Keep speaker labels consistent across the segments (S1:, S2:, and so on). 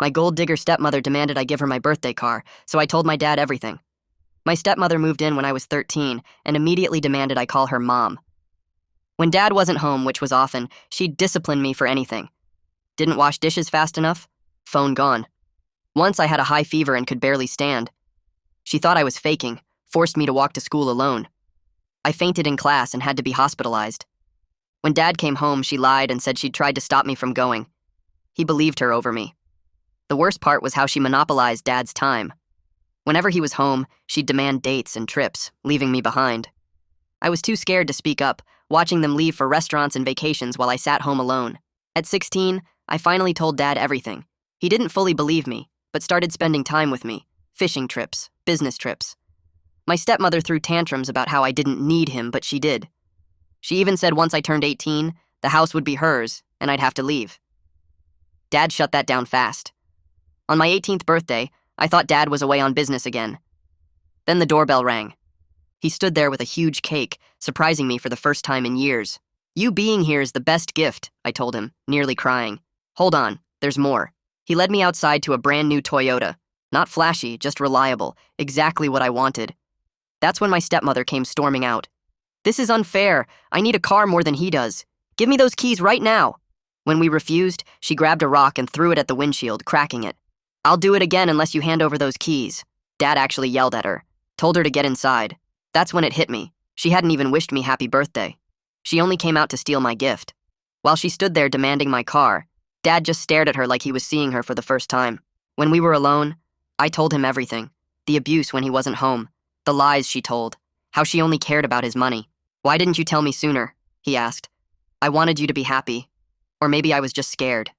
S1: My gold digger stepmother demanded I give her my birthday car, so I told my dad everything. My stepmother moved in when I was 13 and immediately demanded I call her mom. When dad wasn't home, which was often, she'd discipline me for anything. Didn't wash dishes fast enough? Phone gone. Once I had a high fever and could barely stand. She thought I was faking, forced me to walk to school alone. I fainted in class and had to be hospitalized. When dad came home, she lied and said she'd tried to stop me from going. He believed her over me. The worst part was how she monopolized dad's time. Whenever he was home, she'd demand dates and trips, leaving me behind. I was too scared to speak up, watching them leave for restaurants and vacations while I sat home alone. At 16, I finally told dad everything. He didn't fully believe me, but started spending time with me, fishing trips, business trips. My stepmother threw tantrums about how I didn't need him, but she did. She even said once I turned 18, the house would be hers, and I'd have to leave. Dad shut that down fast. On my 18th birthday, I thought Dad was away on business again. Then the doorbell rang. He stood there with a huge cake, surprising me for the first time in years. "You being here is the best gift," I told him, nearly crying. "Hold on, there's more." He led me outside to a brand new Toyota. Not flashy, just reliable, exactly what I wanted. That's when my stepmother came storming out. "This is unfair. I need a car more than he does. Give me those keys right now." When we refused, she grabbed a rock and threw it at the windshield, cracking it. "I'll do it again unless you hand over those keys." Dad actually yelled at her, told her to get inside. That's when it hit me. She hadn't even wished me happy birthday. She only came out to steal my gift. While she stood there demanding my car, Dad just stared at her like he was seeing her for the first time. When we were alone, I told him everything. The abuse when he wasn't home. The lies she told. How she only cared about his money. "Why didn't you tell me sooner?" he asked. "I wanted you to be happy. Or maybe I was just scared."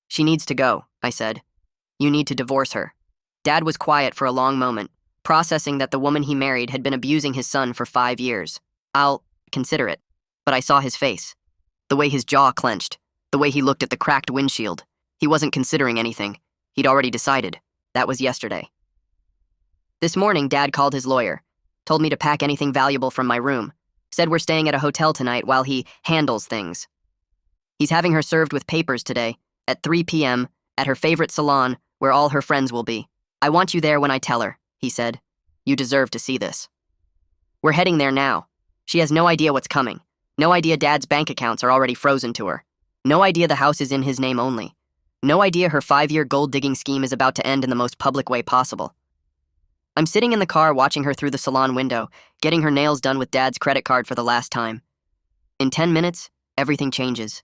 S1: "She needs to go," I said. "You need to divorce her." Dad was quiet for a long moment, processing that the woman he married had been abusing his son for 5 years. "I'll consider it." But I saw his face. The way his jaw clenched. The way he looked at the cracked windshield. He wasn't considering anything. He'd already decided. That was yesterday. This morning, Dad called his lawyer. Told me to pack anything valuable from my room. Said we're staying at a hotel tonight while he handles things. He's having her served with papers today, at 3 p.m., at her favorite salon, where all her friends will be. "I want you there when I tell her," he said. "You deserve to see this." We're heading there now. She has no idea what's coming. No idea Dad's bank accounts are already frozen to her. No idea the house is in his name only. No idea her 5-year gold-digging scheme is about to end in the most public way possible. I'm sitting in the car watching her through the salon window, getting her nails done with Dad's credit card for the last time. In 10 minutes, everything changes.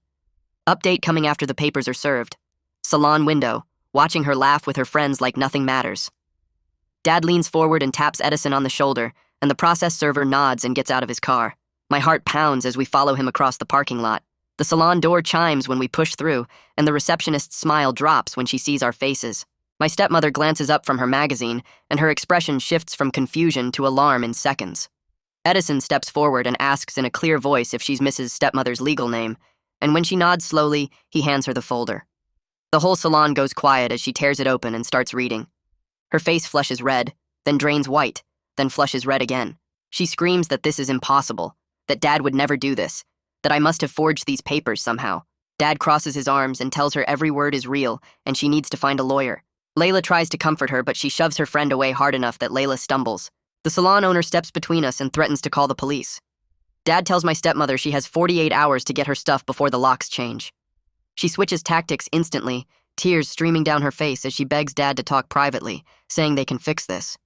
S1: Update coming after the papers are served. Salon window, watching her laugh with her friends like nothing matters. Dad leans forward and taps Edison on the shoulder, and the process server nods and gets out of his car. My heart pounds as we follow him across the parking lot. The salon door chimes when we push through, and the receptionist's smile drops when she sees our faces. My stepmother glances up from her magazine, and her expression shifts from confusion to alarm in seconds. Edison steps forward and asks in a clear voice if she's Mrs. Stepmother's legal name, and when she nods slowly, he hands her the folder. The whole salon goes quiet as she tears it open and starts reading. Her face flushes red, then drains white, then flushes red again. She screams that this is impossible, that Dad would never do this, that I must have forged these papers somehow. Dad crosses his arms and tells her every word is real and she needs to find a lawyer. Layla tries to comfort her, but she shoves her friend away hard enough that Layla stumbles. The salon owner steps between us and threatens to call the police. Dad tells my stepmother she has 48 hours to get her stuff before the locks change. She switches tactics instantly, tears streaming down her face as she begs Dad to talk privately, saying they can fix this.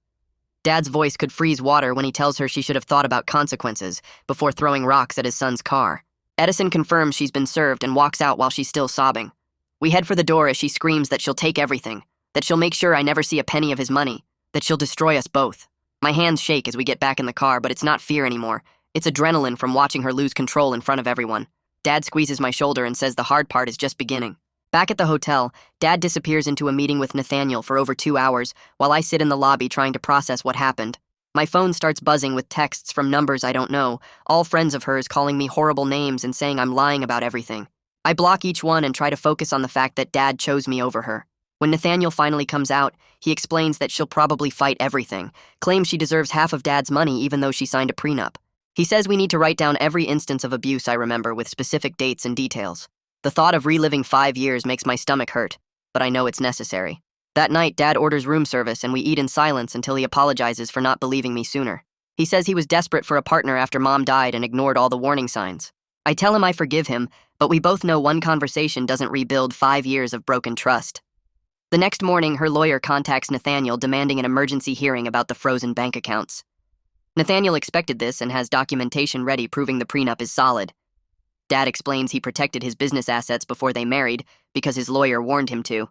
S1: Dad's voice could freeze water when he tells her she should have thought about consequences before throwing rocks at his son's car. Edison confirms she's been served and walks out while she's still sobbing. We head for the door as she screams that she'll take everything, that she'll make sure I never see a penny of his money, that she'll destroy us both. My hands shake as we get back in the car, but it's not fear anymore. It's adrenaline from watching her lose control in front of everyone. Dad squeezes my shoulder and says the hard part is just beginning. Back at the hotel, Dad disappears into a meeting with Nathaniel for over 2 hours while I sit in the lobby trying to process what happened. My phone starts buzzing with texts from numbers I don't know, all friends of hers calling me horrible names and saying I'm lying about everything. I block each one and try to focus on the fact that Dad chose me over her. When Nathaniel finally comes out, he explains that she'll probably fight everything, claims she deserves half of Dad's money even though she signed a prenup. He says we need to write down every instance of abuse I remember with specific dates and details. The thought of reliving 5 years makes my stomach hurt. but I know it's necessary. That night, Dad orders room service and we eat in silence until he apologizes for not believing me sooner. He says he was desperate for a partner after Mom died and ignored all the warning signs. I tell him I forgive him, but we both know one conversation doesn't rebuild 5 years of broken trust. The next morning, her lawyer contacts Nathaniel demanding an emergency hearing about the frozen bank accounts. Nathaniel expected this and has documentation ready proving the prenup is solid. Dad explains he protected his business assets before they married because his lawyer warned him to.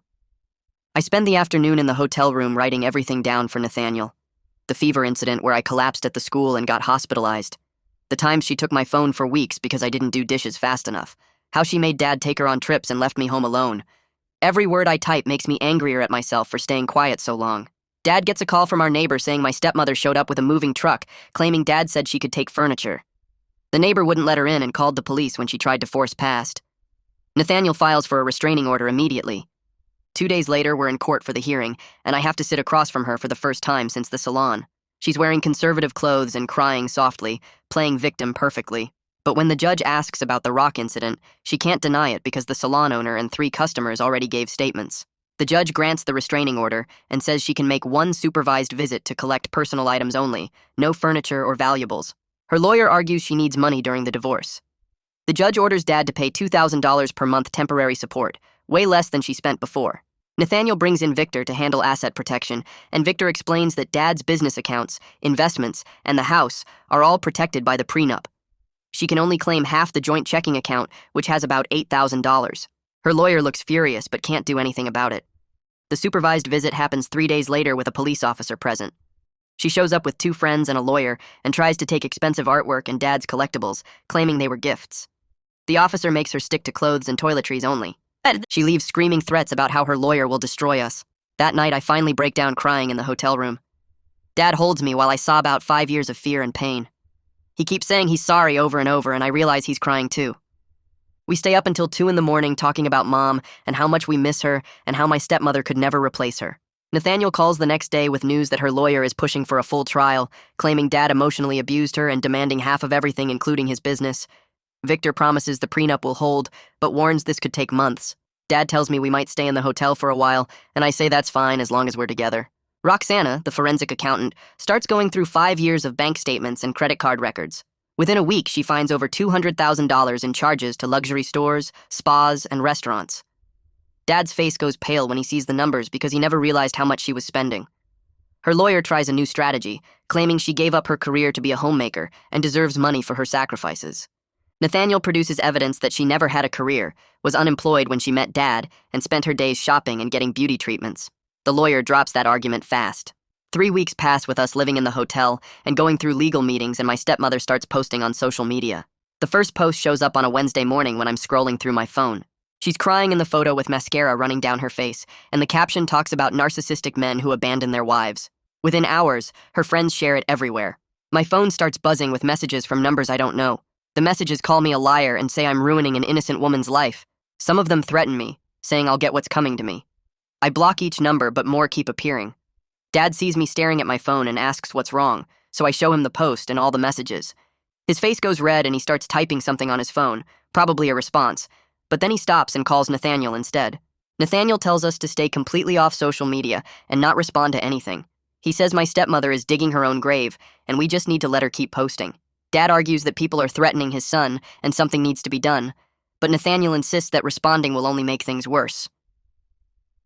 S1: I spend the afternoon in the hotel room writing everything down for Nathaniel. The fever incident where I collapsed at the school and got hospitalized. The times she took my phone for weeks because I didn't do dishes fast enough. How she made Dad take her on trips and left me home alone. Every word I type makes me angrier at myself for staying quiet so long. Dad gets a call from our neighbor saying my stepmother showed up with a moving truck, claiming Dad said she could take furniture. The neighbor wouldn't let her in and called the police when she tried to force past. Nathaniel files for a restraining order immediately. 2 days later, we're in court for the hearing, and I have to sit across from her for the first time since the salon. She's wearing conservative clothes and crying softly, playing victim perfectly. But when the judge asks about the rock incident, she can't deny it because the salon owner and 3 customers already gave statements. The judge grants the restraining order and says she can make 1 supervised visit to collect personal items only, no furniture or valuables. Her lawyer argues she needs money during the divorce. The judge orders Dad to pay $2,000 per month temporary support, way less than she spent before. Nathaniel brings in Victor to handle asset protection, and Victor explains that Dad's business accounts, investments, and the house are all protected by the prenup. She can only claim half the joint checking account, which has about $8,000. Her lawyer looks furious but can't do anything about it. The supervised visit happens 3 days later with a police officer present. She shows up with 2 friends and a lawyer and tries to take expensive artwork and Dad's collectibles, claiming they were gifts. The officer makes her stick to clothes and toiletries only. She leaves screaming threats about how her lawyer will destroy us. That night, I finally break down crying in the hotel room. Dad holds me while I sob out 5 years of fear and pain. He keeps saying he's sorry over and over, and I realize he's crying too. We stay up until 2 in the morning talking about Mom and how much we miss her and how my stepmother could never replace her. Nathaniel calls the next day with news that her lawyer is pushing for a full trial, claiming Dad emotionally abused her and demanding half of everything, including his business. Victor promises the prenup will hold, but warns this could take months. Dad tells me we might stay in the hotel for a while, and I say that's fine as long as we're together. Roxana, the forensic accountant, starts going through 5 years of bank statements and credit card records. Within a week, she finds over $200,000 in charges to luxury stores, spas, and restaurants. Dad's face goes pale when he sees the numbers because he never realized how much she was spending. Her lawyer tries a new strategy, claiming she gave up her career to be a homemaker and deserves money for her sacrifices. Nathaniel produces evidence that she never had a career, was unemployed when she met Dad, and spent her days shopping and getting beauty treatments. The lawyer drops that argument fast. 3 weeks pass with us living in the hotel and going through legal meetings, and my stepmother starts posting on social media. The first post shows up on a Wednesday morning when I'm scrolling through my phone. She's crying in the photo with mascara running down her face, and the caption talks about narcissistic men who abandon their wives. Within hours, her friends share it everywhere. My phone starts buzzing with messages from numbers I don't know. The messages call me a liar and say I'm ruining an innocent woman's life. Some of them threaten me, saying I'll get what's coming to me. I block each number, but more keep appearing. Dad sees me staring at my phone and asks what's wrong, so I show him the post and all the messages. His face goes red and he starts typing something on his phone, probably a response, but then he stops and calls Nathaniel instead. Nathaniel tells us to stay completely off social media and not respond to anything. He says my stepmother is digging her own grave, and we just need to let her keep posting. Dad argues that people are threatening his son and something needs to be done, but Nathaniel insists that responding will only make things worse.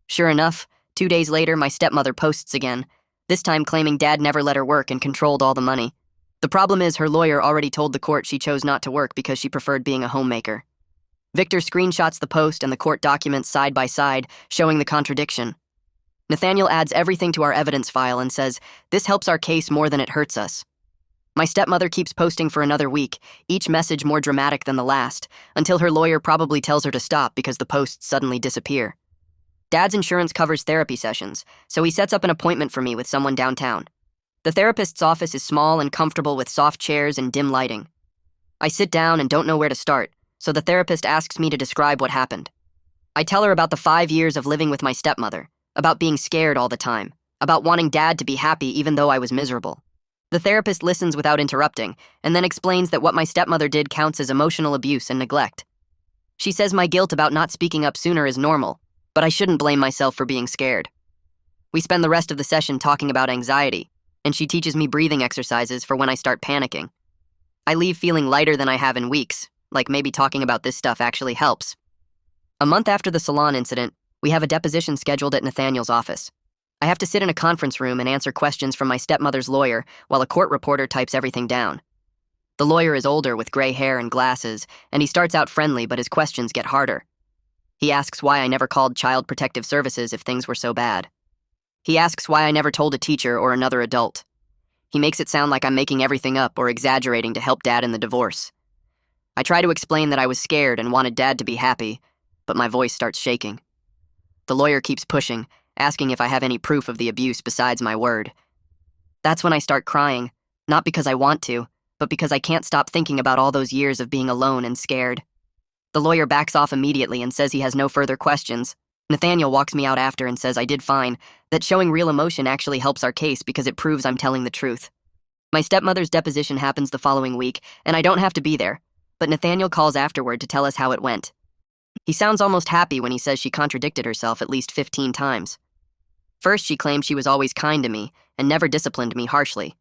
S1: Sure enough, 2 days later, my stepmother posts again, this time claiming Dad never let her work and controlled all the money. The problem is her lawyer already told the court she chose not to work because she preferred being a homemaker. Victor screenshots the post and the court documents side by side, showing the contradiction. Nathaniel adds everything to our evidence file and says, "This helps our case more than it hurts us." My stepmother keeps posting for another week, each message more dramatic than the last, until her lawyer probably tells her to stop because the posts suddenly disappear. Dad's insurance covers therapy sessions, so he sets up an appointment for me with someone downtown. The therapist's office is small and comfortable with soft chairs and dim lighting. I sit down and don't know where to start, so the therapist asks me to describe what happened. I tell her about the 5 years of living with my stepmother, about being scared all the time, about wanting Dad to be happy even though I was miserable. The therapist listens without interrupting, and then explains that what my stepmother did counts as emotional abuse and neglect. She says my guilt about not speaking up sooner is normal, But I shouldn't blame myself for being scared. We spend the rest of the session talking about anxiety, and she teaches me breathing exercises for when I start panicking. I leave feeling lighter than I have in weeks, like maybe talking about this stuff actually helps. A month after the salon incident, we have a deposition scheduled at Nathaniel's office. I have to sit in a conference room and answer questions from my stepmother's lawyer while a court reporter types everything down. The lawyer is older with gray hair and glasses, and he starts out friendly, but his questions get harder. He asks why I never called Child Protective Services if things were so bad. He asks why I never told a teacher or another adult. He makes it sound like I'm making everything up or exaggerating to help Dad in the divorce. I try to explain that I was scared and wanted Dad to be happy, but my voice starts shaking. The lawyer keeps pushing, asking if I have any proof of the abuse besides my word. That's when I start crying, not because I want to, but because I can't stop thinking about all those years of being alone and scared. The lawyer backs off immediately and says he has no further questions. Nathaniel walks me out after and says I did fine, that showing real emotion actually helps our case because it proves I'm telling the truth. My stepmother's deposition happens the following week, and I don't have to be there, but Nathaniel calls afterward to tell us how it went. He sounds almost happy when he says she contradicted herself at least 15 times. First, she claimed she was always kind to me and never disciplined me harshly.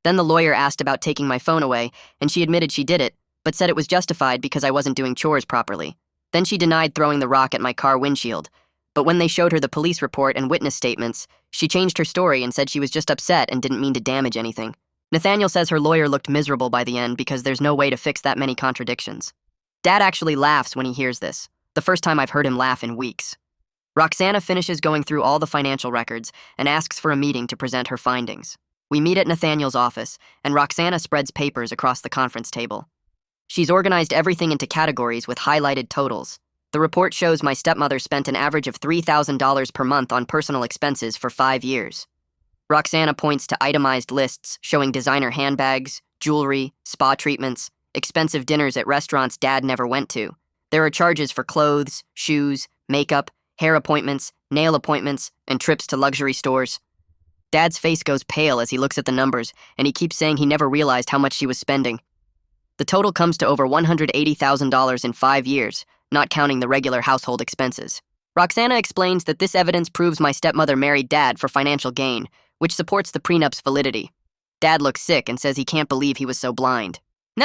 S1: Then the lawyer asked about taking my phone away, and she admitted she did it, but said it was justified because I wasn't doing chores properly. Then she denied throwing the rock at my car windshield. But when they showed her the police report and witness statements, she changed her story and said she was just upset and didn't mean to damage anything. Nathaniel says her lawyer looked miserable by the end because there's no way to fix that many contradictions. Dad actually laughs when he hears this, the first time I've heard him laugh in weeks. Roxana finishes going through all the financial records and asks for a meeting to present her findings. We meet at Nathaniel's office, and Roxana spreads papers across the conference table. She's organized everything into categories with highlighted totals. The report shows my stepmother spent an average of $3,000 per month on personal expenses for 5 years. Roxana points to itemized lists showing designer handbags, jewelry, spa treatments, expensive dinners at restaurants Dad never went to. There are charges for clothes, shoes, makeup, hair appointments, nail appointments, and trips to luxury stores. Dad's face goes pale as he looks at the numbers, and he keeps saying he never realized how much she was spending. The total comes to over $180,000 in 5 years, not counting the regular household expenses. Roxana explains that this evidence proves my stepmother married Dad for financial gain, which supports the prenup's validity. Dad looks sick and says he can't believe he was so blind.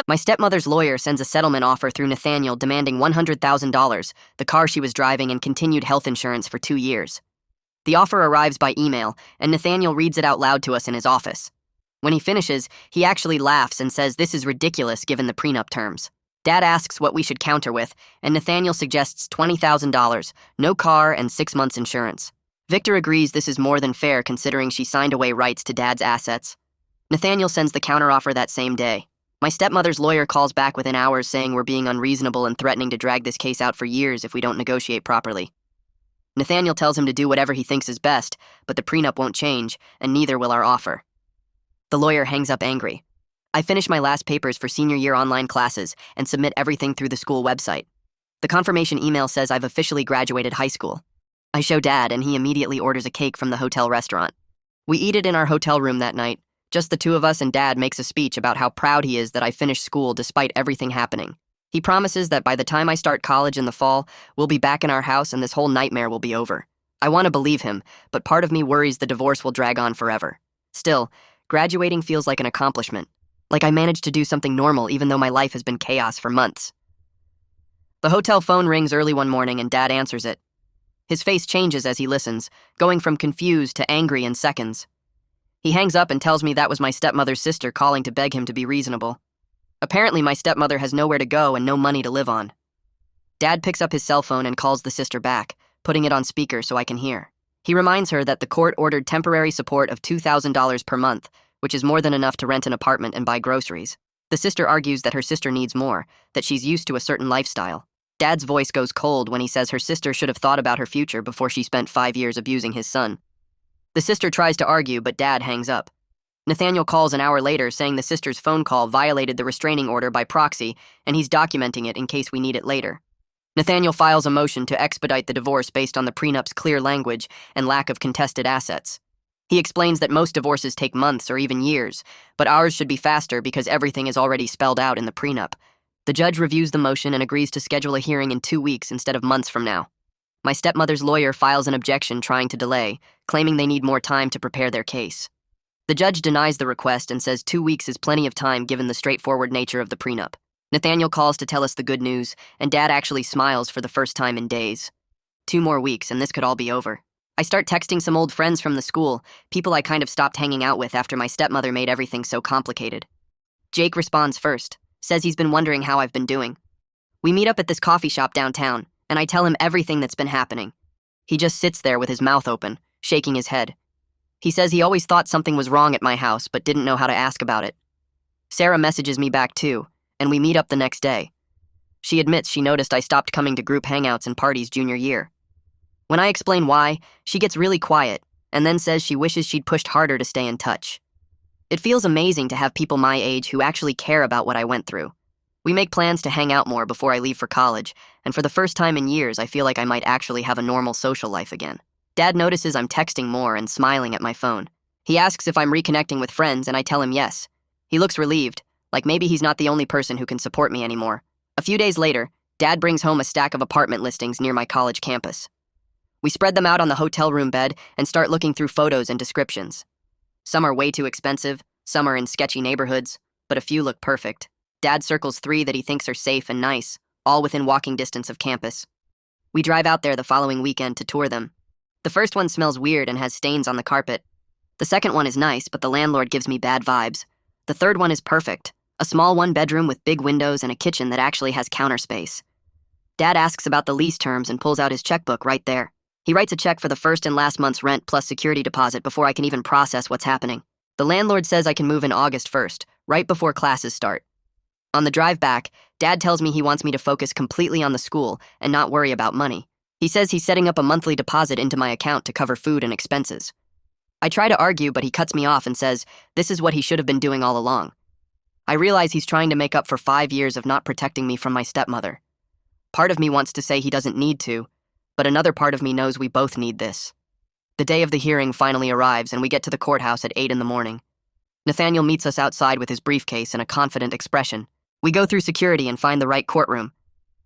S1: My stepmother's lawyer sends a settlement offer through Nathaniel demanding $100,000, the car she was driving, and continued health insurance for 2 years. The offer arrives by email, and Nathaniel reads it out loud to us in his office. When he finishes, he actually laughs and says this is ridiculous given the prenup terms. Dad asks what we should counter with, and Nathaniel suggests $20,000, no car, and 6 months insurance. Victor agrees this is more than fair considering she signed away rights to Dad's assets. Nathaniel sends the counteroffer that same day. My stepmother's lawyer calls back within hours saying we're being unreasonable and threatening to drag this case out for years if we don't negotiate properly. Nathaniel tells him to do whatever he thinks is best, but the prenup won't change, and neither will our offer. The lawyer hangs up angry. I finish my last papers for senior year online classes and submit everything through the school website. The confirmation email says I've officially graduated high school. I show Dad, and he immediately orders a cake from the hotel restaurant. We eat it in our hotel room that night. Just the two of us, and Dad makes a speech about how proud he is that I finished school despite everything happening. He promises that by the time I start college in the fall, we'll be back in our house and this whole nightmare will be over. I want to believe him, but part of me worries the divorce will drag on forever. Still, graduating feels like an accomplishment, like I managed to do something normal even though my life has been chaos for months. The hotel phone rings early one morning and Dad answers it. His face changes as he listens, going from confused to angry in seconds. He hangs up and tells me that was my stepmother's sister calling to beg him to be reasonable. Apparently, my stepmother has nowhere to go and no money to live on. Dad picks up his cell phone and calls the sister back, putting it on speaker so I can hear. He reminds her that the court ordered temporary support of $2,000 per month, which is more than enough to rent an apartment and buy groceries. The sister argues that her sister needs more, that she's used to a certain lifestyle. Dad's voice goes cold when he says her sister should have thought about her future before she spent 5 years abusing his son. The sister tries to argue, but Dad hangs up. Nathaniel calls an hour later saying the sister's phone call violated the restraining order by proxy, and he's documenting it in case we need it later. Nathaniel files a motion to expedite the divorce based on the prenup's clear language and lack of contested assets. He explains that most divorces take months or even years, but ours should be faster because everything is already spelled out in the prenup. The judge reviews the motion and agrees to schedule a hearing in 2 weeks instead of months from now. My stepmother's lawyer files an objection trying to delay, claiming they need more time to prepare their case. The judge denies the request and says 2 weeks is plenty of time given the straightforward nature of the prenup. Nathaniel calls to tell us the good news, and Dad actually smiles for the first time in days. 2 more weeks and this could all be over. I start texting some old friends from the school, people I kind of stopped hanging out with after my stepmother made everything so complicated. Jake responds first, says he's been wondering how I've been doing. We meet up at this coffee shop downtown, and I tell him everything that's been happening. He just sits there with his mouth open, shaking his head. He says he always thought something was wrong at my house, but didn't know how to ask about it. Sarah messages me back too, and we meet up the next day. She admits she noticed I stopped coming to group hangouts and parties junior year. When I explain why, she gets really quiet, and then says she wishes she'd pushed harder to stay in touch. It feels amazing to have people my age who actually care about what I went through. We make plans to hang out more before I leave for college, and for the first time in years, I feel like I might actually have a normal social life again. Dad notices I'm texting more and smiling at my phone. He asks if I'm reconnecting with friends, and I tell him yes. He looks relieved, like maybe he's not the only person who can support me anymore. A few days later, Dad brings home a stack of apartment listings near my college campus. We spread them out on the hotel room bed and start looking through photos and descriptions. Some are way too expensive, some are in sketchy neighborhoods, but a few look perfect. Dad circles 3 that he thinks are safe and nice, all within walking distance of campus. We drive out there the following weekend to tour them. The first one smells weird and has stains on the carpet. The second one is nice, but the landlord gives me bad vibes. The third one is perfect, a small 1-bedroom with big windows and a kitchen that actually has counter space. Dad asks about the lease terms and pulls out his checkbook right there. He writes a check for the first and last month's rent plus security deposit before I can even process what's happening. The landlord says I can move in August 1st, right before classes start. On the drive back, Dad tells me he wants me to focus completely on the school and not worry about money. He says he's setting up a monthly deposit into my account to cover food and expenses. I try to argue, but he cuts me off and says this is what he should have been doing all along. I realize he's trying to make up for 5 years of not protecting me from my stepmother. Part of me wants to say he doesn't need to, but another part of me knows we both need this. The day of the hearing finally arrives, and we get to the courthouse at 8 in the morning. Nathaniel meets us outside with his briefcase and a confident expression. We go through security and find the right courtroom.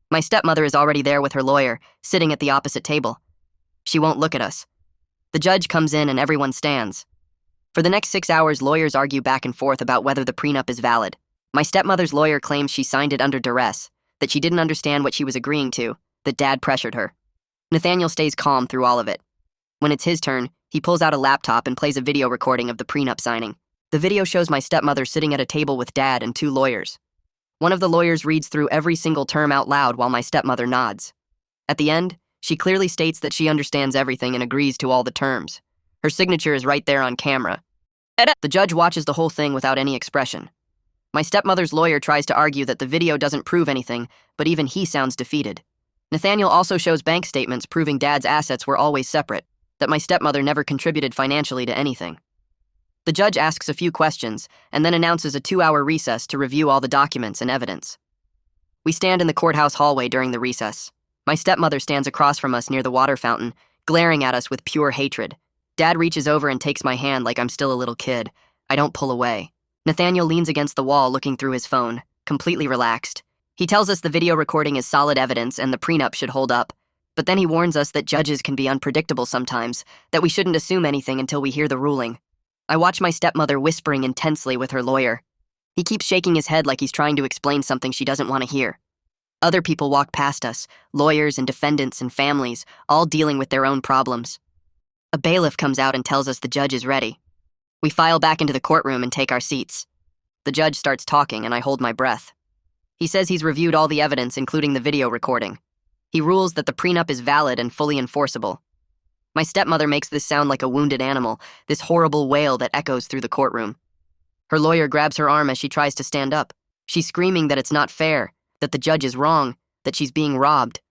S1: My stepmother is already there with her lawyer, sitting at the opposite table. She won't look at us. The judge comes in and everyone stands. For the next 6 hours, lawyers argue back and forth about whether the prenup is valid. My stepmother's lawyer claims she signed it under duress, that she didn't understand what she was agreeing to, that Dad pressured her. Nathaniel stays calm through all of it. When it's his turn, he pulls out a laptop and plays a video recording of the prenup signing. The video shows my stepmother sitting at a table with Dad and 2 lawyers. One of the lawyers reads through every single term out loud while my stepmother nods. At the end, she clearly states that she understands everything and agrees to all the terms. Her signature is right there on camera. The judge watches the whole thing without any expression. My stepmother's lawyer tries to argue that the video doesn't prove anything, but even he sounds defeated. Nathaniel also shows bank statements proving Dad's assets were always separate, that my stepmother never contributed financially to anything. The judge asks a few questions and then announces a 2-hour recess to review all the documents and evidence. We stand in the courthouse hallway during the recess. My stepmother stands across from us near the water fountain, glaring at us with pure hatred. Dad reaches over and takes my hand like I'm still a little kid. I don't pull away. Nathaniel leans against the wall looking through his phone, completely relaxed. He tells us the video recording is solid evidence and the prenup should hold up. But then he warns us that judges can be unpredictable sometimes, that we shouldn't assume anything until we hear the ruling. I watch my stepmother whispering intensely with her lawyer. He keeps shaking his head like he's trying to explain something she doesn't want to hear. Other people walk past us, lawyers and defendants and families, all dealing with their own problems. A bailiff comes out and tells us the judge is ready. We file back into the courtroom and take our seats. The judge starts talking and I hold my breath. He says he's reviewed all the evidence, including the video recording. He rules that the prenup is valid and fully enforceable. My stepmother makes this sound like a wounded animal, this horrible wail that echoes through the courtroom. Her lawyer grabs her arm as she tries to stand up. She's screaming that it's not fair, that the judge is wrong, that she's being robbed.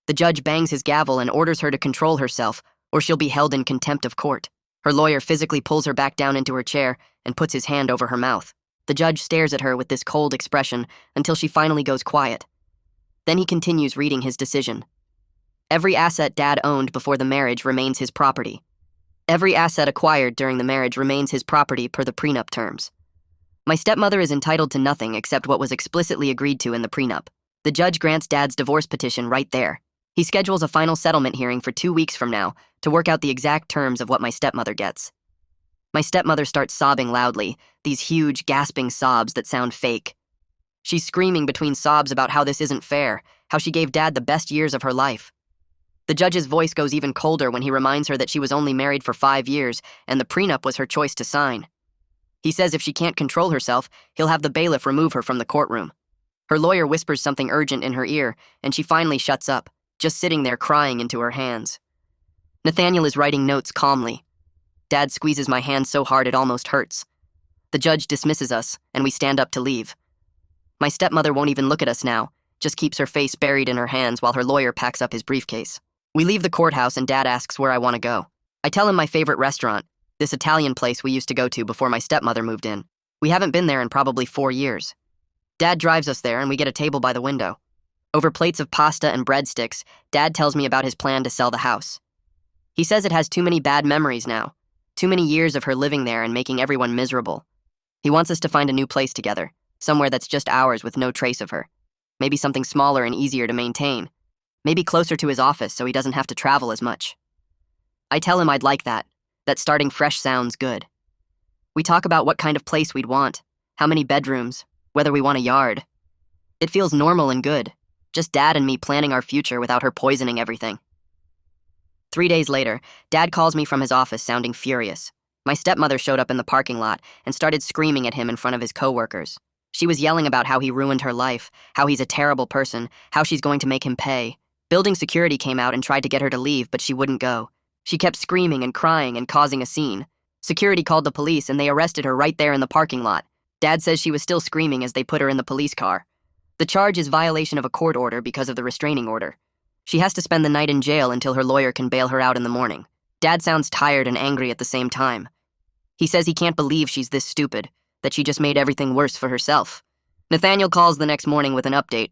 S1: The judge bangs his gavel and orders her to control herself, or she'll be held in contempt of court. Her lawyer physically pulls her back down into her chair and puts his hand over her mouth. The judge stares at her with this cold expression until she finally goes quiet. Then he continues reading his decision. Every asset Dad owned before the marriage remains his property. Every asset acquired during the marriage remains his property per the prenup terms. My stepmother is entitled to nothing except what was explicitly agreed to in the prenup. The judge grants Dad's divorce petition right there. He schedules a final settlement hearing for 2 weeks from now to work out the exact terms of what my stepmother gets. My stepmother starts sobbing loudly, these huge, gasping sobs that sound fake. She's screaming between sobs about how this isn't fair, how she gave Dad the best years of her life. The judge's voice goes even colder when he reminds her that she was only married for 5 years and the prenup was her choice to sign. He says if she can't control herself, he'll have the bailiff remove her from the courtroom. Her lawyer whispers something urgent in her ear, and she finally shuts up, just sitting there crying into her hands. Nathaniel is writing notes calmly. Dad squeezes my hand so hard it almost hurts. The judge dismisses us, and we stand up to leave. My stepmother won't even look at us now, just keeps her face buried in her hands while her lawyer packs up his briefcase. We leave the courthouse and Dad asks where I want to go. I tell him my favorite restaurant, this Italian place we used to go to before my stepmother moved in. We haven't been there in probably 4 years. Dad drives us there and we get a table by the window. Over plates of pasta and breadsticks, Dad tells me about his plan to sell the house. He says it has too many bad memories now, too many years of her living there and making everyone miserable. He wants us to find a new place together, somewhere that's just ours with no trace of her. Maybe something smaller and easier to maintain. Maybe closer to his office so he doesn't have to travel as much. I tell him I'd like that starting fresh sounds good. We talk about what kind of place we'd want, how many bedrooms, whether we want a yard. It feels normal and good, just Dad and me planning our future without her poisoning everything. 3 days later, Dad calls me from his office sounding furious. My stepmother showed up in the parking lot and started screaming at him in front of his coworkers. She was yelling about how he ruined her life, how he's a terrible person, how she's going to make him pay. Building security came out and tried to get her to leave, but she wouldn't go. She kept screaming and crying and causing a scene. Security called the police and they arrested her right there in the parking lot. Dad says she was still screaming as they put her in the police car. The charge is violation of a court order because of the restraining order. She has to spend the night in jail until her lawyer can bail her out in the morning. Dad sounds tired and angry at the same time. He says he can't believe she's this stupid, that she just made everything worse for herself. Nathaniel calls the next morning with an update.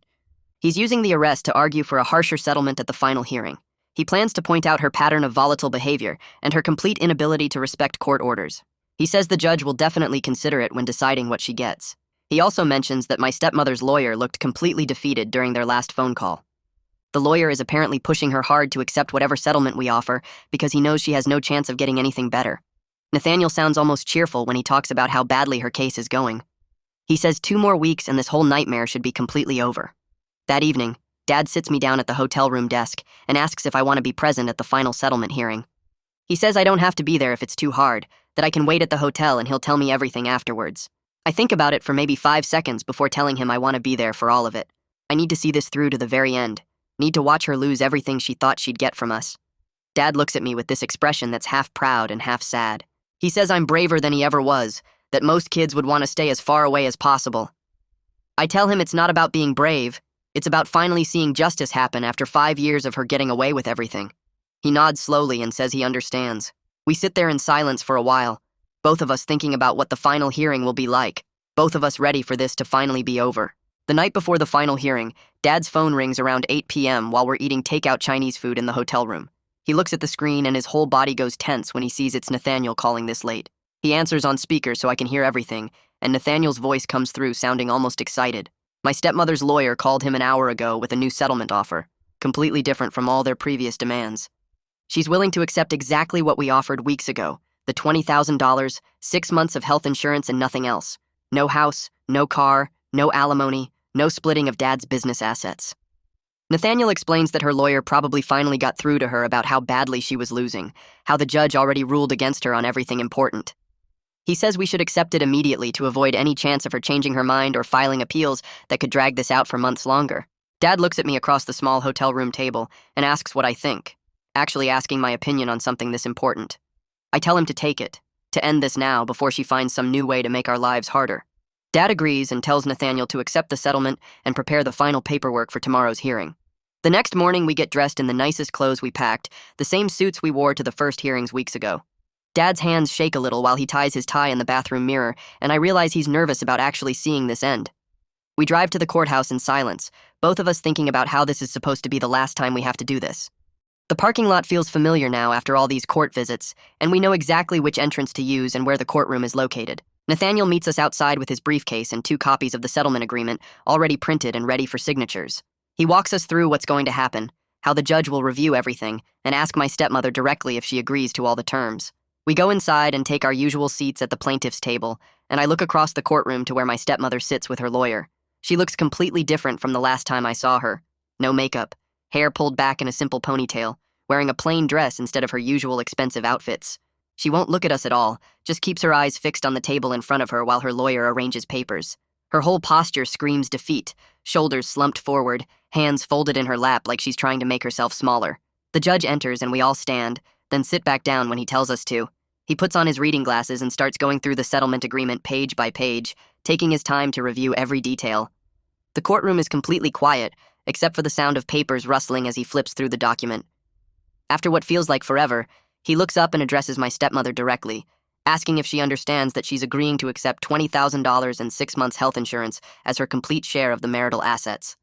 S1: He's using the arrest to argue for a harsher settlement at the final hearing. He plans to point out her pattern of volatile behavior and her complete inability to respect court orders. He says the judge will definitely consider it when deciding what she gets. He also mentions that my stepmother's lawyer looked completely defeated during their last phone call. The lawyer is apparently pushing her hard to accept whatever settlement we offer because he knows she has no chance of getting anything better. Nathaniel sounds almost cheerful when he talks about how badly her case is going. He says 2 more weeks and this whole nightmare should be completely over. That evening, Dad sits me down at the hotel room desk and asks if I want to be present at the final settlement hearing. He says I don't have to be there if it's too hard, that I can wait at the hotel and he'll tell me everything afterwards. I think about it for maybe 5 seconds before telling him I want to be there for all of it. I need to see this through to the very end. Need to watch her lose everything she thought she'd get from us. Dad looks at me with this expression that's half proud and half sad. He says I'm braver than he ever was, that most kids would want to stay as far away as possible. I tell him it's not about being brave, it's about finally seeing justice happen after 5 years of her getting away with everything. He nods slowly and says he understands. We sit there in silence for a while, both of us thinking about what the final hearing will be like, both of us ready for this to finally be over. The night before the final hearing, Dad's phone rings around 8 p.m. while we're eating takeout Chinese food in the hotel room. He looks at the screen and his whole body goes tense when he sees it's Nathaniel calling this late. He answers on speaker so I can hear everything, and Nathaniel's voice comes through sounding almost excited. My stepmother's lawyer called him an hour ago with a new settlement offer, completely different from all their previous demands. She's willing to accept exactly what we offered weeks ago, the $20,000, 6 months of health insurance and nothing else. No house, no car, no alimony, no splitting of Dad's business assets. Nathaniel explains that her lawyer probably finally got through to her about how badly she was losing, how the judge already ruled against her on everything important. He says we should accept it immediately to avoid any chance of her changing her mind or filing appeals that could drag this out for months longer. Dad looks at me across the small hotel room table and asks what I think, actually asking my opinion on something this important. I tell him to take it, to end this now before she finds some new way to make our lives harder. Dad agrees and tells Nathaniel to accept the settlement and prepare the final paperwork for tomorrow's hearing. The next morning, we get dressed in the nicest clothes we packed, the same suits we wore to the first hearings weeks ago. Dad's hands shake a little while he ties his tie in the bathroom mirror, and I realize he's nervous about actually seeing this end. We drive to the courthouse in silence, both of us thinking about how this is supposed to be the last time we have to do this. The parking lot feels familiar now after all these court visits, and we know exactly which entrance to use and where the courtroom is located. Nathaniel meets us outside with his briefcase and 2 copies of the settlement agreement already printed and ready for signatures. He walks us through what's going to happen, how the judge will review everything and ask my stepmother directly if she agrees to all the terms. We go inside and take our usual seats at the plaintiff's table, and I look across the courtroom to where my stepmother sits with her lawyer. She looks completely different from the last time I saw her. No makeup, hair pulled back in a simple ponytail, wearing a plain dress instead of her usual expensive outfits. She won't look at us at all, just keeps her eyes fixed on the table in front of her while her lawyer arranges papers. Her whole posture screams defeat, shoulders slumped forward, hands folded in her lap like she's trying to make herself smaller. The judge enters and we all stand, then sit back down when he tells us to. He puts on his reading glasses and starts going through the settlement agreement page by page, taking his time to review every detail. The courtroom is completely quiet, except for the sound of papers rustling as he flips through the document. After what feels like forever, he looks up and addresses my stepmother directly, asking if she understands that she's agreeing to accept $20,000 and 6 months health insurance as her complete share of the marital assets.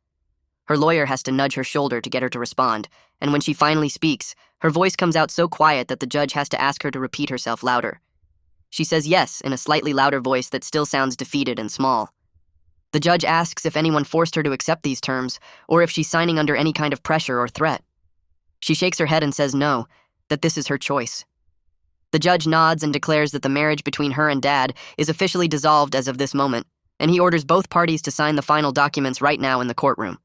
S1: Her lawyer has to nudge her shoulder to get her to respond, and when she finally speaks, her voice comes out so quiet that the judge has to ask her to repeat herself louder. She says yes in a slightly louder voice that still sounds defeated and small. The judge asks if anyone forced her to accept these terms, or if she's signing under any kind of pressure or threat. She shakes her head and says no, that this is her choice. The judge nods and declares that the marriage between her and Dad is officially dissolved as of this moment, and he orders both parties to sign the final documents right now in the courtroom.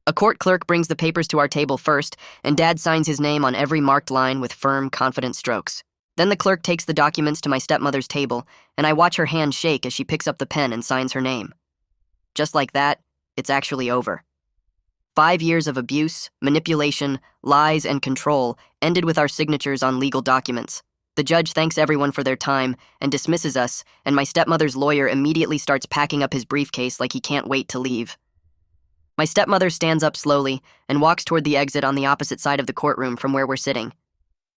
S1: A court clerk brings the papers to our table first, and Dad signs his name on every marked line with firm, confident strokes. Then the clerk takes the documents to my stepmother's table, and I watch her hand shake as she picks up the pen and signs her name. Just like that, it's actually over. 5 years of abuse, manipulation, lies, and control ended with our signatures on legal documents. The judge thanks everyone for their time and dismisses us, and my stepmother's lawyer immediately starts packing up his briefcase like he can't wait to leave. My stepmother stands up slowly and walks toward the exit on the opposite side of the courtroom from where we're sitting.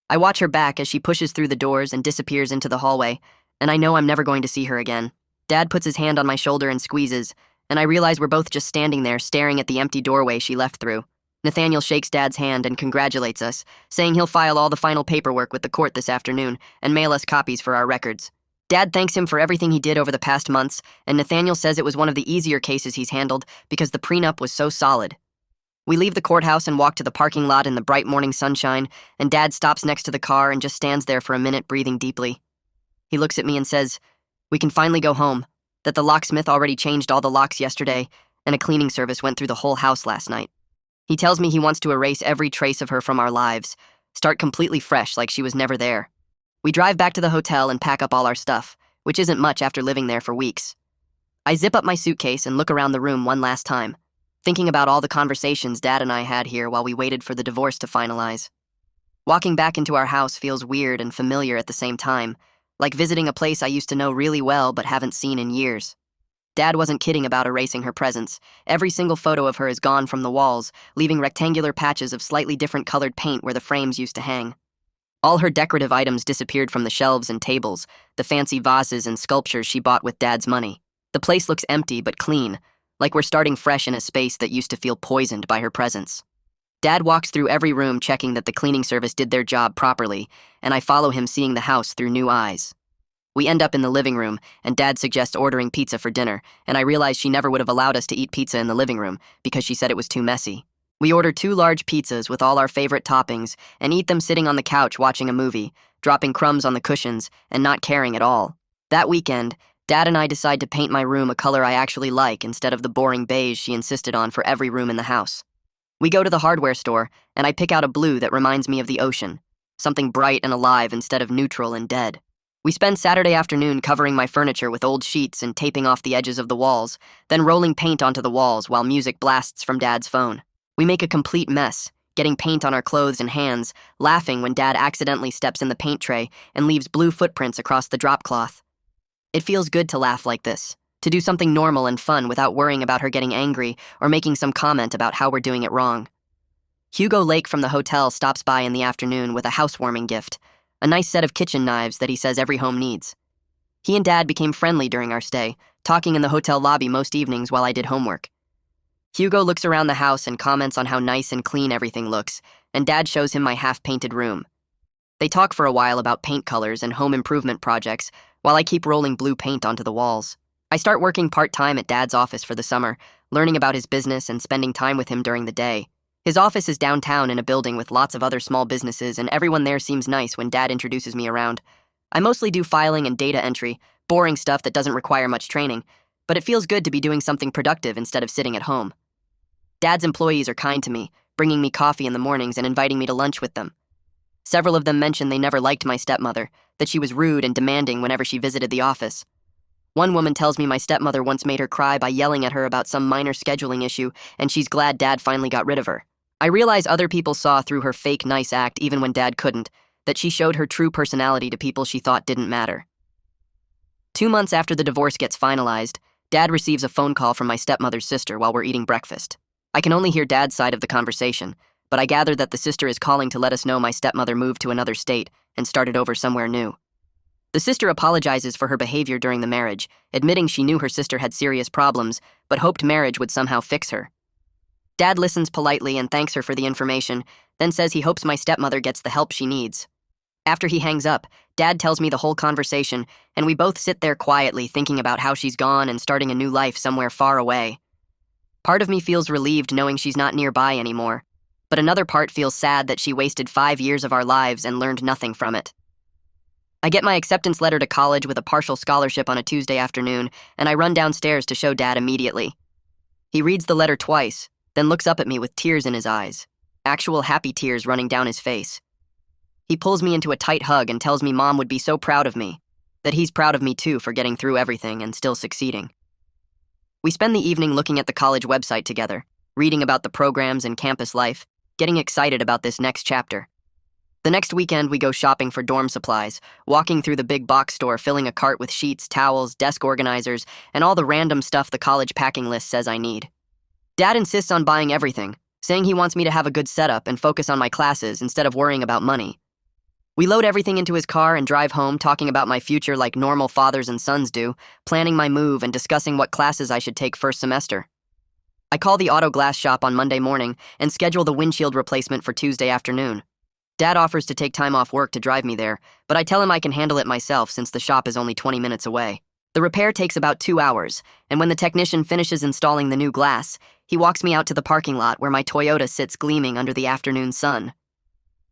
S1: I watch her back as she pushes through the doors and disappears into the hallway, and I know I'm never going to see her again. Dad puts his hand on my shoulder and squeezes, and I realize we're both just standing there staring at the empty doorway she left through. Nathaniel shakes Dad's hand and congratulates us, saying he'll file all the final paperwork with the court this afternoon and mail us copies for our records. Dad thanks him for everything he did over the past months, and Nathaniel says it was one of the easier cases he's handled because the prenup was so solid. We leave the courthouse and walk to the parking lot in the bright morning sunshine, and Dad stops next to the car and just stands there for a minute, breathing deeply. He looks at me and says, "We can finally go home, that the locksmith already changed all the locks yesterday, and a cleaning service went through the whole house last night." He tells me he wants to erase every trace of her from our lives, start completely fresh like she was never there. We drive back to the hotel and pack up all our stuff, which isn't much after living there for weeks. I zip up my suitcase and look around the room one last time, thinking about all the conversations Dad and I had here while we waited for the divorce to finalize. Walking back into our house feels weird and familiar at the same time, like visiting a place I used to know really well but haven't seen in years. Dad wasn't kidding about erasing her presence. Every single photo of her is gone from the walls, leaving rectangular patches of slightly different colored paint where the frames used to hang. All her decorative items disappeared from the shelves and tables, the fancy vases and sculptures she bought with Dad's money. The place looks empty but clean, like we're starting fresh in a space that used to feel poisoned by her presence. Dad walks through every room checking that the cleaning service did their job properly, and I follow him seeing the house through new eyes. We end up in the living room, and Dad suggests ordering pizza for dinner, and I realize she never would have allowed us to eat pizza in the living room because she said it was too messy. We order 2 large pizzas with all our favorite toppings and eat them sitting on the couch watching a movie, dropping crumbs on the cushions and not caring at all. That weekend, Dad and I decide to paint my room a color I actually like instead of the boring beige she insisted on for every room in the house. We go to the hardware store, and I pick out a blue that reminds me of the ocean, something bright and alive instead of neutral and dead. We spend Saturday afternoon covering my furniture with old sheets and taping off the edges of the walls, then rolling paint onto the walls while music blasts from Dad's phone. We make a complete mess, getting paint on our clothes and hands, laughing when Dad accidentally steps in the paint tray and leaves blue footprints across the drop cloth. It feels good to laugh like this, to do something normal and fun without worrying about her getting angry or making some comment about how we're doing it wrong. Hugo Lake from the hotel stops by in the afternoon with a housewarming gift, a nice set of kitchen knives that he says every home needs. He and Dad became friendly during our stay, talking in the hotel lobby most evenings while I did homework. Hugo looks around the house and comments on how nice and clean everything looks, and Dad shows him my half-painted room. They talk for a while about paint colors and home improvement projects while I keep rolling blue paint onto the walls. I start working part-time at Dad's office for the summer, learning about his business and spending time with him during the day. His office is downtown in a building with lots of other small businesses, and everyone there seems nice when Dad introduces me around. I mostly do filing and data entry, boring stuff that doesn't require much training, but it feels good to be doing something productive instead of sitting at home. Dad's employees are kind to me, bringing me coffee in the mornings and inviting me to lunch with them. Several of them mention they never liked my stepmother, that she was rude and demanding whenever she visited the office. One woman tells me my stepmother once made her cry by yelling at her about some minor scheduling issue, and she's glad Dad finally got rid of her. I realize other people saw through her fake nice act even when Dad couldn't, that she showed her true personality to people she thought didn't matter. 2 months after the divorce gets finalized, Dad receives a phone call from my stepmother's sister while we're eating breakfast. I can only hear Dad's side of the conversation, but I gather that the sister is calling to let us know my stepmother moved to another state and started over somewhere new. The sister apologizes for her behavior during the marriage, admitting she knew her sister had serious problems, but hoped marriage would somehow fix her. Dad listens politely and thanks her for the information, then says he hopes my stepmother gets the help she needs. After he hangs up, Dad tells me the whole conversation, and we both sit there quietly thinking about how she's gone and starting a new life somewhere far away. Part of me feels relieved knowing she's not nearby anymore, but another part feels sad that she wasted 5 years of our lives and learned nothing from it. I get my acceptance letter to college with a partial scholarship on a Tuesday afternoon, and I run downstairs to show Dad immediately. He reads the letter twice, then looks up at me with tears in his eyes, actual happy tears running down his face. He pulls me into a tight hug and tells me Mom would be so proud of me, that he's proud of me too for getting through everything and still succeeding. We spend the evening looking at the college website together, reading about the programs and campus life, getting excited about this next chapter. The next weekend, we go shopping for dorm supplies, walking through the big box store, filling a cart with sheets, towels, desk organizers, and all the random stuff the college packing list says I need. Dad insists on buying everything, saying he wants me to have a good setup and focus on my classes instead of worrying about money. We load everything into his car and drive home, talking about my future like normal fathers and sons do, planning my move and discussing what classes I should take first semester. I call the auto glass shop on Monday morning and schedule the windshield replacement for Tuesday afternoon. Dad offers to take time off work to drive me there, but I tell him I can handle it myself since the shop is only 20 minutes away. The repair takes about 2 hours, and when the technician finishes installing the new glass, he walks me out to the parking lot where my Toyota sits gleaming under the afternoon sun.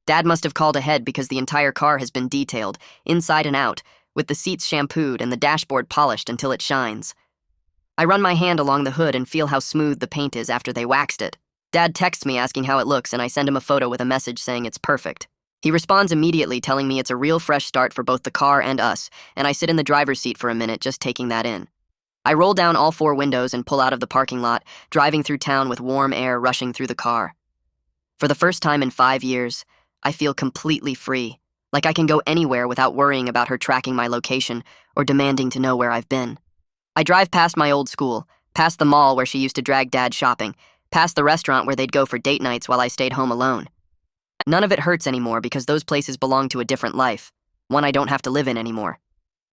S1: Dad must have called ahead because the entire car has been detailed, inside and out, with the seats shampooed and the dashboard polished until it shines. I run my hand along the hood and feel how smooth the paint is after they waxed it. Dad texts me asking how it looks, and I send him a photo with a message saying it's perfect. He responds immediately telling me it's a real fresh start for both the car and us, and I sit in the driver's seat for a minute just taking that in. I roll down all 4 windows and pull out of the parking lot, driving through town with warm air rushing through the car. For the first time in 5 years, I feel completely free, like I can go anywhere without worrying about her tracking my location or demanding to know where I've been. I drive past my old school, past the mall where she used to drag Dad shopping, past the restaurant where they'd go for date nights while I stayed home alone. None of it hurts anymore because those places belong to a different life, one I don't have to live in anymore.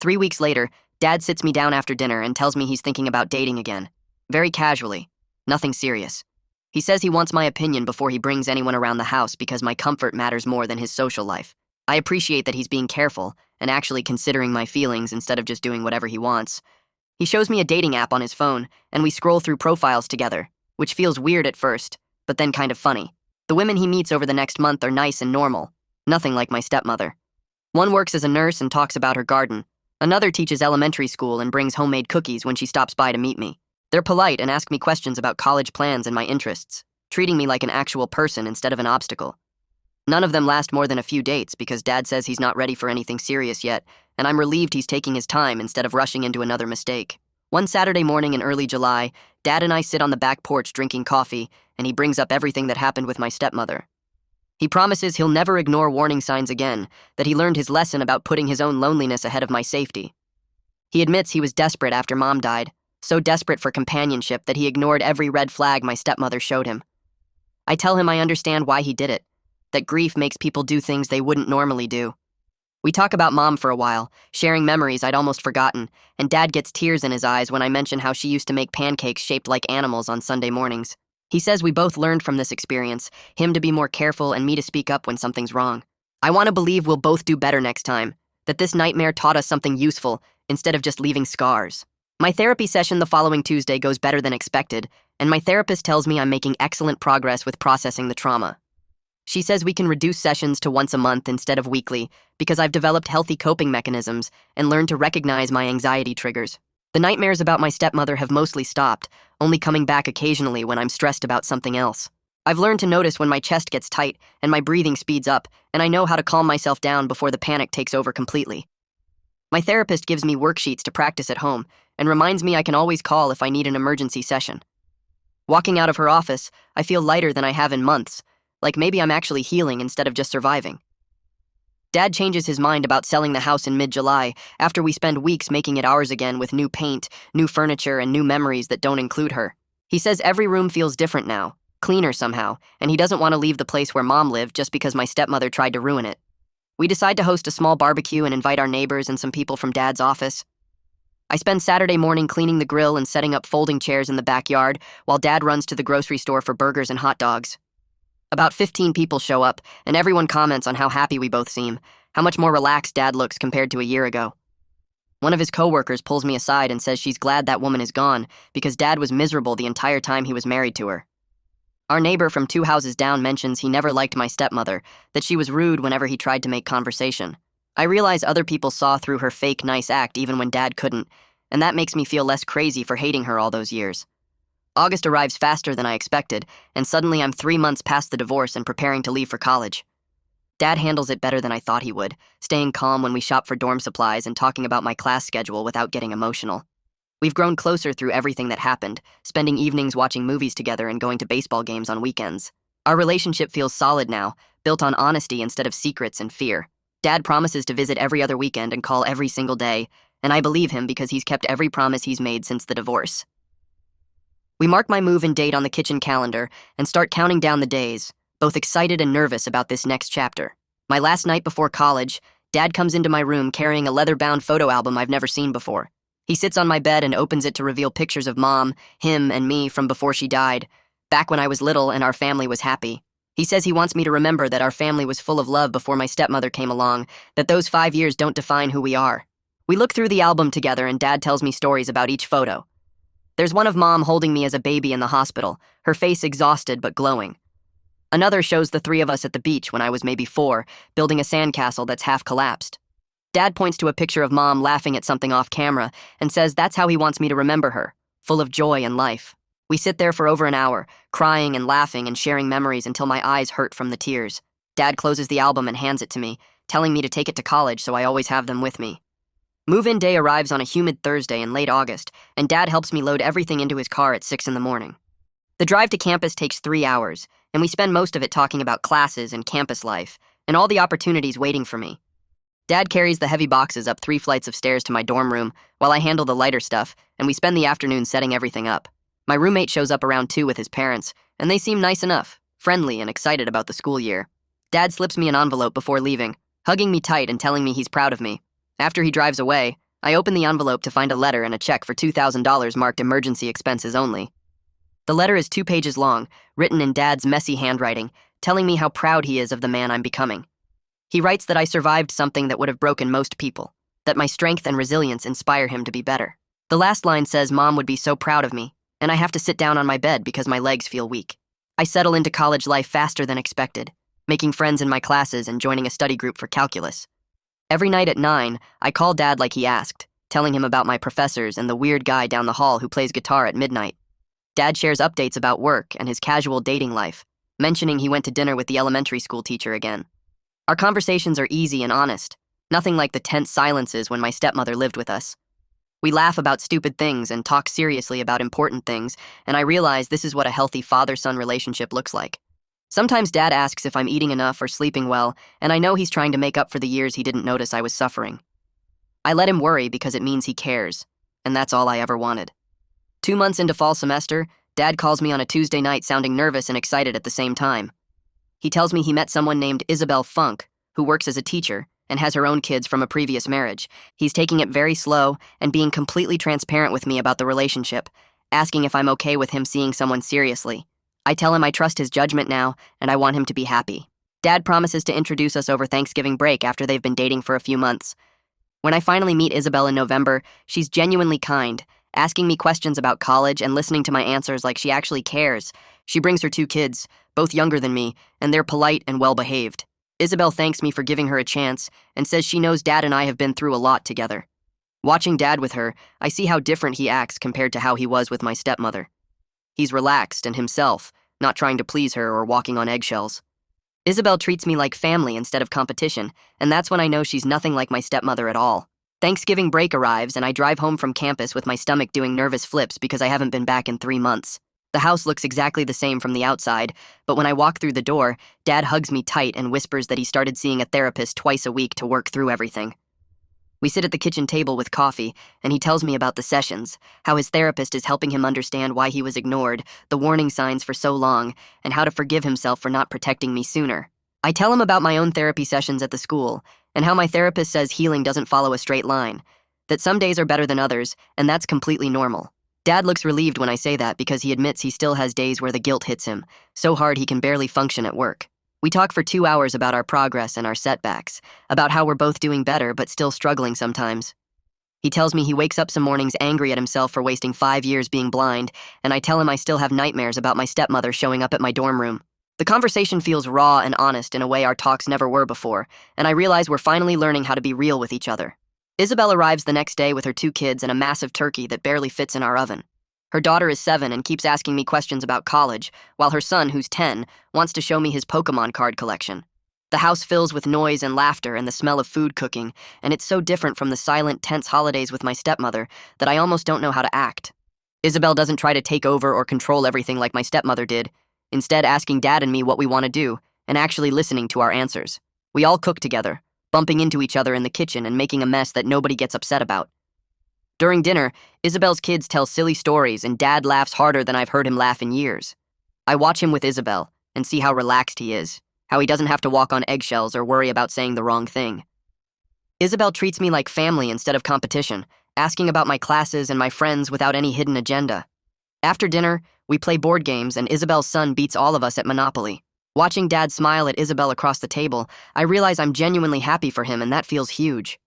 S1: 3 weeks later, Dad sits me down after dinner and tells me he's thinking about dating again. Very casually. Nothing serious. He says he wants my opinion before he brings anyone around the house because my comfort matters more than his social life. I appreciate that he's being careful and actually considering my feelings instead of just doing whatever he wants. He shows me a dating app on his phone, and we scroll through profiles together, which feels weird at first, but then kind of funny. The women he meets over the next month are nice and normal, nothing like my stepmother. One works as a nurse and talks about her garden. Another teaches elementary school and brings homemade cookies when she stops by to meet me. They're polite and ask me questions about college plans and my interests, treating me like an actual person instead of an obstacle. None of them last more than a few dates because Dad says he's not ready for anything serious yet, and I'm relieved he's taking his time instead of rushing into another mistake. One Saturday morning in early July, Dad and I sit on the back porch drinking coffee, and he brings up everything that happened with my stepmother. He promises he'll never ignore warning signs again, that he learned his lesson about putting his own loneliness ahead of my safety. He admits he was desperate after Mom died, so desperate for companionship that he ignored every red flag my stepmother showed him. I tell him I understand why he did it, that grief makes people do things they wouldn't normally do. We talk about Mom for a while, sharing memories I'd almost forgotten, and Dad gets tears in his eyes when I mention how she used to make pancakes shaped like animals on Sunday mornings. He says we both learned from this experience, him to be more careful and me to speak up when something's wrong. I want to believe we'll both do better next time, that this nightmare taught us something useful instead of just leaving scars. My therapy session the following Tuesday goes better than expected, and my therapist tells me I'm making excellent progress with processing the trauma. She says we can reduce sessions to once a month instead of weekly because I've developed healthy coping mechanisms and learned to recognize my anxiety triggers. The nightmares about my stepmother have mostly stopped, only coming back occasionally when I'm stressed about something else. I've learned to notice when my chest gets tight and my breathing speeds up, and I know how to calm myself down before the panic takes over completely. My therapist gives me worksheets to practice at home and reminds me I can always call if I need an emergency session. Walking out of her office, I feel lighter than I have in months, like maybe I'm actually healing instead of just surviving. Dad changes his mind about selling the house in mid-July after we spend weeks making it ours again with new paint, new furniture, and new memories that don't include her. He says every room feels different now, cleaner somehow, and he doesn't want to leave the place where Mom lived just because my stepmother tried to ruin it. We decide to host a small barbecue and invite our neighbors and some people from Dad's office. I spend Saturday morning cleaning the grill and setting up folding chairs in the backyard while Dad runs to the grocery store for burgers and hot dogs. About 15 people show up, and everyone comments on how happy we both seem, how much more relaxed Dad looks compared to a year ago. One of his coworkers pulls me aside and says she's glad that woman is gone because Dad was miserable the entire time he was married to her. Our neighbor from 2 houses down mentions he never liked my stepmother, that she was rude whenever he tried to make conversation. I realize other people saw through her fake nice act even when Dad couldn't, and that makes me feel less crazy for hating her all those years. August arrives faster than I expected, and suddenly I'm 3 months past the divorce and preparing to leave for college. Dad handles it better than I thought he would, staying calm when we shop for dorm supplies and talking about my class schedule without getting emotional. We've grown closer through everything that happened, spending evenings watching movies together and going to baseball games on weekends. Our relationship feels solid now, built on honesty instead of secrets and fear. Dad promises to visit every other weekend and call every single day, and I believe him because he's kept every promise he's made since the divorce. We mark my move-in date on the kitchen calendar and start counting down the days, both excited and nervous about this next chapter. My last night before college, Dad comes into my room carrying a leather-bound photo album I've never seen before. He sits on my bed and opens it to reveal pictures of Mom, him, and me from before she died, back when I was little and our family was happy. He says he wants me to remember that our family was full of love before my stepmother came along, that those 5 years don't define who we are. We look through the album together and Dad tells me stories about each photo. There's one of Mom holding me as a baby in the hospital, her face exhausted but glowing. Another shows the 3 of us at the beach when I was maybe 4, building a sandcastle that's half collapsed. Dad points to a picture of Mom laughing at something off camera and says that's how he wants me to remember her, full of joy and life. We sit there for over an hour, crying and laughing and sharing memories until my eyes hurt from the tears. Dad closes the album and hands it to me, telling me to take it to college so I always have them with me. Move-in day arrives on a humid Thursday in late August, and Dad helps me load everything into his car at 6 in the morning. The drive to campus takes 3 hours, and we spend most of it talking about classes and campus life, and all the opportunities waiting for me. Dad carries the heavy boxes up 3 flights of stairs to my dorm room, while I handle the lighter stuff, and we spend the afternoon setting everything up. My roommate shows up around 2 with his parents, and they seem nice enough, friendly and excited about the school year. Dad slips me an envelope before leaving, hugging me tight and telling me he's proud of me. After he drives away, I open the envelope to find a letter and a check for $2,000 marked emergency expenses only. The letter is 2 pages long, written in Dad's messy handwriting, telling me how proud he is of the man I'm becoming. He writes that I survived something that would have broken most people, that my strength and resilience inspire him to be better. The last line says Mom would be so proud of me, and I have to sit down on my bed because my legs feel weak. I settle into college life faster than expected, making friends in my classes and joining a study group for calculus. Every night at 9, I call Dad like he asked, telling him about my professors and the weird guy down the hall who plays guitar at midnight. Dad shares updates about work and his casual dating life, mentioning he went to dinner with the elementary school teacher again. Our conversations are easy and honest, nothing like the tense silences when my stepmother lived with us. We laugh about stupid things and talk seriously about important things, and I realize this is what a healthy father-son relationship looks like. Sometimes Dad asks if I'm eating enough or sleeping well, and I know he's trying to make up for the years he didn't notice I was suffering. I let him worry because it means he cares, and that's all I ever wanted. 2 months into fall semester, Dad calls me on a Tuesday night sounding nervous and excited at the same time. He tells me he met someone named Isabel Funk, who works as a teacher and has her own kids from a previous marriage. He's taking it very slow and being completely transparent with me about the relationship, asking if I'm okay with him seeing someone seriously. I tell him I trust his judgment now and I want him to be happy. Dad promises to introduce us over Thanksgiving break after they've been dating for a few months. When I finally meet Isabel in November, she's genuinely kind, asking me questions about college and listening to my answers like she actually cares. She brings her 2 kids, both younger than me, and they're polite and well-behaved. Isabel thanks me for giving her a chance and says she knows Dad and I have been through a lot together. Watching Dad with her, I see how different he acts compared to how he was with my stepmother. He's relaxed and himself, not trying to please her or walking on eggshells. Isabel treats me like family instead of competition, and that's when I know she's nothing like my stepmother at all. Thanksgiving break arrives, and I drive home from campus with my stomach doing nervous flips because I haven't been back in 3 months. The house looks exactly the same from the outside, but when I walk through the door, Dad hugs me tight and whispers that he started seeing a therapist twice a week to work through everything. We sit at the kitchen table with coffee, and he tells me about the sessions, how his therapist is helping him understand why he was ignored, the warning signs for so long, and how to forgive himself for not protecting me sooner. I tell him about my own therapy sessions at the school, and how my therapist says healing doesn't follow a straight line, that some days are better than others, and that's completely normal. Dad looks relieved when I say that because he admits he still has days where the guilt hits him, so hard he can barely function at work. We talk for 2 hours about our progress and our setbacks, about how we're both doing better but still struggling sometimes. He tells me he wakes up some mornings angry at himself for wasting 5 years being blind, and I tell him I still have nightmares about my stepmother showing up at my dorm room. The conversation feels raw and honest in a way our talks never were before, and I realize we're finally learning how to be real with each other. Isabel arrives the next day with her 2 kids and a massive turkey that barely fits in our oven. Her daughter is 7 and keeps asking me questions about college, while her son, who's 10, wants to show me his Pokemon card collection. The house fills with noise and laughter and the smell of food cooking, and it's so different from the silent, tense holidays with my stepmother that I almost don't know how to act. Isabel doesn't try to take over or control everything like my stepmother did, instead asking Dad and me what we want to do, and actually listening to our answers. We all cook together, bumping into each other in the kitchen and making a mess that nobody gets upset about. During dinner, Isabel's kids tell silly stories and Dad laughs harder than I've heard him laugh in years. I watch him with Isabel and see how relaxed he is, how he doesn't have to walk on eggshells or worry about saying the wrong thing. Isabel treats me like family instead of competition, asking about my classes and my friends without any hidden agenda. After dinner, we play board games and Isabel's son beats all of us at Monopoly. Watching Dad smile at Isabel across the table, I realize I'm genuinely happy for him and that feels huge.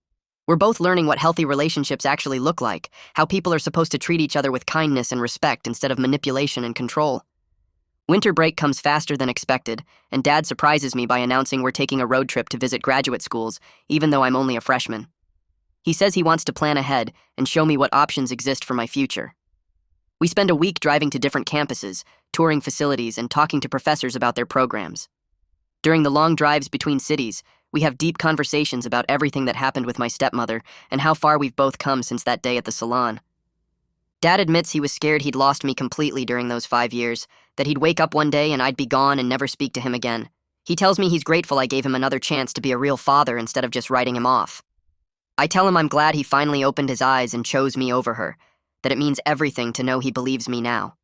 S1: We're both learning what healthy relationships actually look like, how people are supposed to treat each other with kindness and respect instead of manipulation and control. Winter break comes faster than expected, and Dad surprises me by announcing we're taking a road trip to visit graduate schools, even though I'm only a freshman. He says he wants to plan ahead and show me what options exist for my future. We spend a week driving to different campuses, touring facilities, and talking to professors about their programs. During the long drives between cities, we have deep conversations about everything that happened with my stepmother and how far we've both come since that day at the salon. Dad admits he was scared he'd lost me completely during those 5 years, that he'd wake up one day and I'd be gone and never speak to him again. He tells me he's grateful I gave him another chance to be a real father instead of just writing him off. I tell him I'm glad he finally opened his eyes and chose me over her, that it means everything to know he believes me now.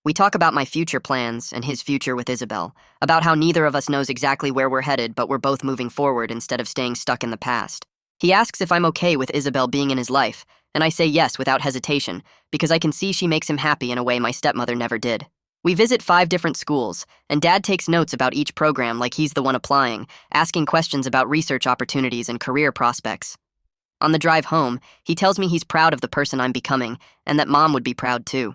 S1: We talk about my future plans and his future with Isabel, about how neither of us knows exactly where we're headed, but we're both moving forward instead of staying stuck in the past. He asks if I'm okay with Isabel being in his life, and I say yes without hesitation, because I can see she makes him happy in a way my stepmother never did. We visit 5 different schools, and Dad takes notes about each program like he's the one applying, asking questions about research opportunities and career prospects. On the drive home, he tells me he's proud of the person I'm becoming, and that Mom would be proud too.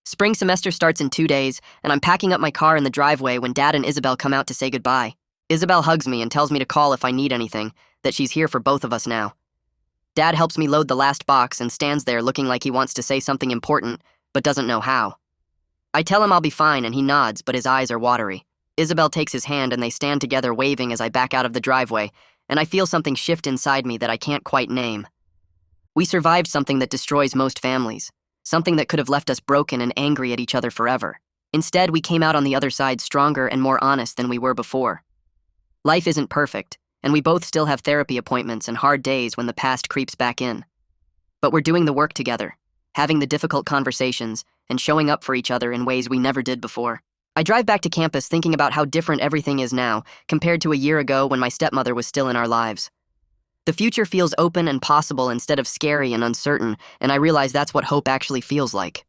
S1: Spring semester starts in 2 days, and I'm packing up my car in the driveway when Dad and Isabel come out to say goodbye. Isabel hugs me and tells me to call if I need anything, that she's here for both of us now. Dad helps me load the last box and stands there looking like he wants to say something important, but doesn't know how. I tell him I'll be fine and he nods, but his eyes are watery. Isabel takes his hand and they stand together waving as I back out of the driveway, and I feel something shift inside me that I can't quite name. We survived something that destroys most families. Something that could have left us broken and angry at each other forever. Instead, we came out on the other side stronger and more honest than we were before. Life isn't perfect, and we both still have therapy appointments and hard days when the past creeps back in. But we're doing the work together, having the difficult conversations, and showing up for each other in ways we never did before. I drive back to campus thinking about how different everything is now compared to a year ago when my stepmother was still in our lives. The future feels open and possible instead of scary and uncertain, and I realize that's what hope actually feels like.